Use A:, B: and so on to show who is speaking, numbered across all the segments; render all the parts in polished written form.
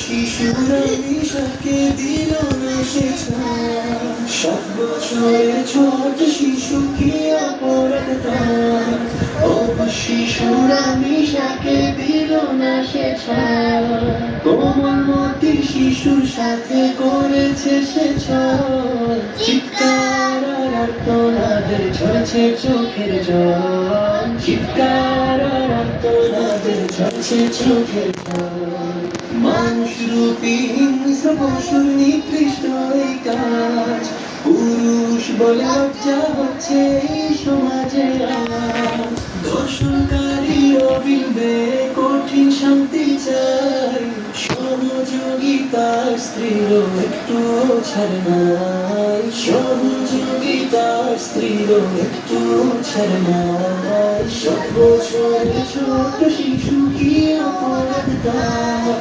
A: শিশুরা নিশাকে দিল না সে ছাড়। 7 বছরের ছোট শিশু কি অপরাধ তার? শিশুরা নিশাকে দিল না সে ছাড়। কোমলমতি শিশুর সাথে করেছে সে ছল। চিৎকার আর আর্তনাদের ঝরছে চোখের জল। চিৎকার আর আর্তনাদের ঝরছে চোখের জল। মানুষ রূপী হিংস্র পশুর নিকৃষ্ট এই কাজ। পুরুষ বলে লজ্জা হচ্ছে এই সমাজে আজ। দর্শনকারী অবিলম্বে কঠিন শান্তি চাই। সহযোগিতার স্ত্রীরও একটু ছাড় নাই। সহযোগিতার স্ত্রীরও একটু ছাড় নাই। 7 বছরের ছোট শিশু কি অপরাধ তার?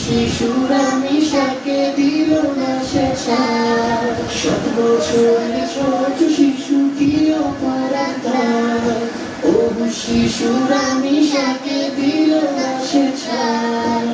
A: শিশুরা নিশাকে দিল না সে ছাড়। 7 বছরের ছোট শিশু কি অপরাধ তার? শিশুরা নিশাকে দিল না সে ছাড়।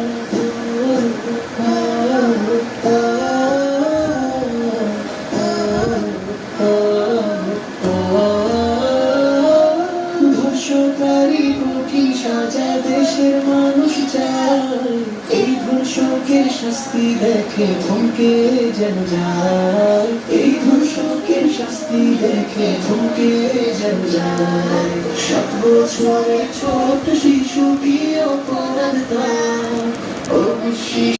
A: ধর্ষকারী কঠিন সাজা দেশের মানুষ চায়। এই ধর্ষকের শাস্তি দেখে থমকে যেন যায়। এই ধর্ষকের শাস্তি দেখে থমকে যেন যায়। 7 বছরের ছোট শিশু কি অপরাধ তার?